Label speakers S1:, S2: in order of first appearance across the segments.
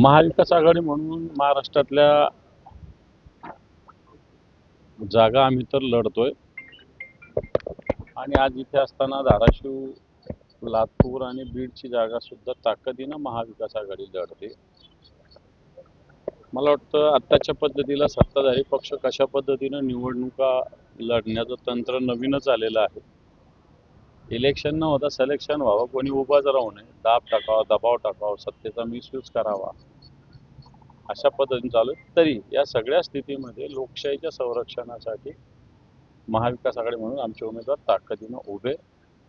S1: महाविकास आघाडी म्हणून महाराष्ट्रातल्या जागा आम्ही तर लढतोय आणि आज इथे असताना धाराशिव, लातूर आणि बीडची जागा सुद्धा ताकदीनं महाविकास आघाडी लढते. मला वाटतं आत्ताच्या पद्धतीला सत्ताधारी पक्ष कशा पद्धतीनं निवडणुका लढण्याचं तंत्र नवीनच आलेलं आहे. इलेक्शन न होता सिलेक्शन व्हावं, कोणी उभाच राहू नये, दाब टाकावा, दबाव टाकावा, सत्तेचा मिसयूज करावा, अशा पद्धतीने चालू आहे. तरी या सगळ्या स्थितीमध्ये लोकशाहीच्या संरक्षणासाठी महाविकास आघाडी म्हणून आमचे उमेदवार ताकदीनं उभे,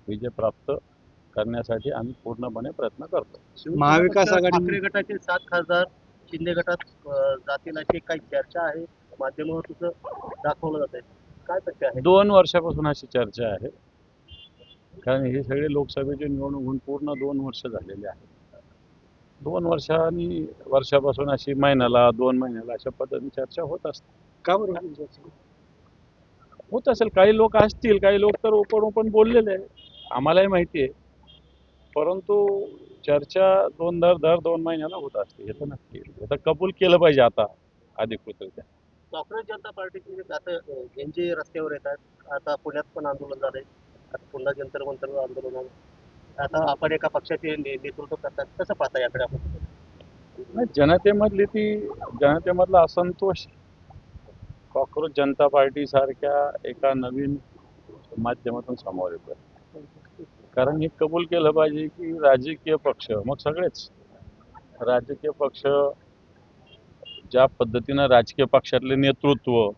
S1: विजय प्राप्त करण्यासाठी आम्ही पूर्णपणे प्रयत्न करतो.
S2: महाविकास आघाडी
S3: ठाकरे गटाचे 7 खासदार शिंदे गटात जातील अशी काही चर्चा आहे, माध्यमावर तुझं दाखवलं जात आहे, काय तथ्य आहे?
S1: 2 वर्षापासून अशी चर्चा आहे, कारण हे सगळे लोकसभेचे निवडणूक होऊन पूर्ण 2 वर्ष झालेले आहेत. 2 वर्षापासून अशी महिन्याला 2 महिन्याला अशा पद्धतीने चर्चा होत असते.
S2: का बरं
S1: होत असेल, काही लोक असतील, काही लोक तर ओपन बोललेले आहे, आम्हालाही माहिती आहे. परंतु चर्चा दर 2 महिन्याला होत असते, हे तर नक्की. हे तर कबूल केलं पाहिजे आता अधिकृतरित्या.
S3: काँग्रेस जनता पार्टीचे आता यांचे रस्त्यावर येतात, आता पुण्यात पण आंदोलन झालंय, आता पुन्हा जंतर मंतर आंदोलन आहे. आता आपण एका पक्षाचे नेतृत्व करतात, कसं पाहता याकडे आपण?
S1: नाही, जनतेमधला असंतोष कॉक्रोच जनता पार्टी सारख्या एका नवीन माध्यमातून समोर येतो. कारण हे कबूल केलं पाहिजे की राजकीय पक्ष, मग सगळेच राजकीय पक्ष ज्या पद्धतीनं राजकीय पक्षातले नेतृत्व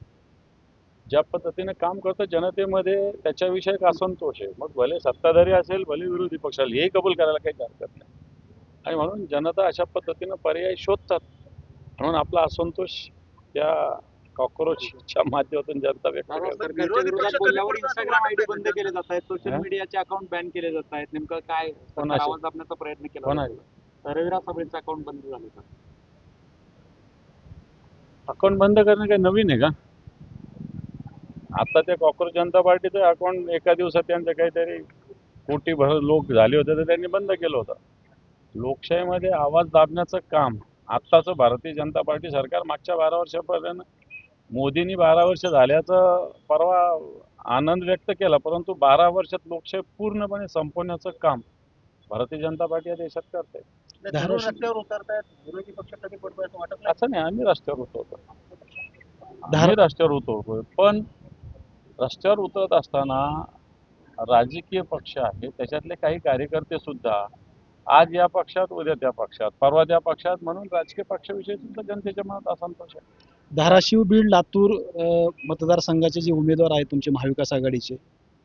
S1: ज्या पद्धतीने काम करतं जनतेमध्ये, त्याच्याविषयी एक असंतोष आहे. मग भले सत्ताधारी असेल, भले विरोधी पक्ष असेल, हेही कबूल करायला काही हरकत नाही. आणि म्हणून जनता अशा पद्धतीनं पर्याय शोधतात. म्हणून आपला असंतोष त्या कॉक्रोचच्या माध्यमातून जनता व्यक्त करते.
S2: सरकारच्या विरोधात बोलल्यावर इंस्टाग्राम आयडी बंद केले जात आहेत, सोशल मीडियाचे अकाउंट बॅन केले जात आहेत. नेमकं काय आवाज दाबण्याचा प्रयत्न केला? रविराज साबळेंचं अकाउंट बंद झालं का?
S1: अकाउंट बंद करणं काही नवीन आहे का? आता त्या कॉक्रोच जनता पार्टीचं अकाउंट एका दिवसात त्यांचं काहीतरी कोटीभर लोक झाले होते, तर त्यांनी बंद केलं होतं. लोकशाहीमध्ये आवाज दाबण्याचं काम आत्ताचं भारतीय जनता पार्टी सरकार मागच्या 12 वर्षापर्यंत, मोदींनी 12 वर्ष झाल्याचं परवा आनंद व्यक्त केला, परंतु 12 वर्षात लोकशाही पूर्णपणे संपवण्याचं काम भारतीय जनता पार्टी या देशात करते.
S3: रस्त्यावर उतरतायत विरोधी पक्ष, कधी पडतो असं वाटत नाही?
S1: असं नाही, आम्ही रस्त्यावर उतरतो. पण रस्त्यावर उतरत असताना राजकीय पक्ष आहे, त्याच्यातले काही कार्यकर्ते सुद्धा आज या पक्षात, उद्या त्या पक्षात, परवा त्या पक्षात, म्हणून राजकीय पक्षाविषयी सुद्धा जनतेच्या मनात असंतोष आहे.
S2: धाराशिव, बीड, लातूर मतदारसंघाचे जे उमेदवार आहेत तुमचे महाविकास आघाडीचे,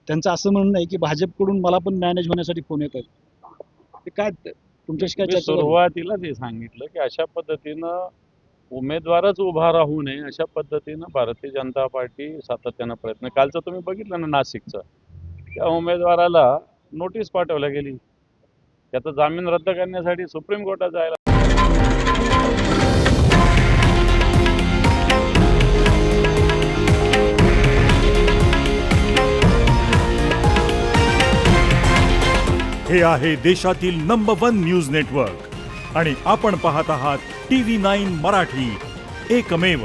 S2: त्यांचं असं म्हणणं आहे की भाजपकडून मला पण मॅनेज होण्यासाठी फोन येत आहेत. ते काय तुमच्याशी काय
S1: मी
S2: चर्चा झाली?
S1: सुरुवातीलाच हे सांगितलं की अशा पद्धतीनं उमेदवारच उभा राहू नये, अशा पद्धतीनं भारतीय जनता पार्टी सातत्यानं प्रयत्न. कालचं तुम्ही बघितलं ना नाशिकचं, त्या उमेदवाराला नोटीस पाठवल्या गेली, त्याचा जामीन रद्द करण्यासाठी सुप्रीम कोर्टात जायला.
S4: हे आहे देशातील नंबर 1 न्यूज नेटवर्क आणि आपण पाहत आहात TV9 मराठी, एकमेव.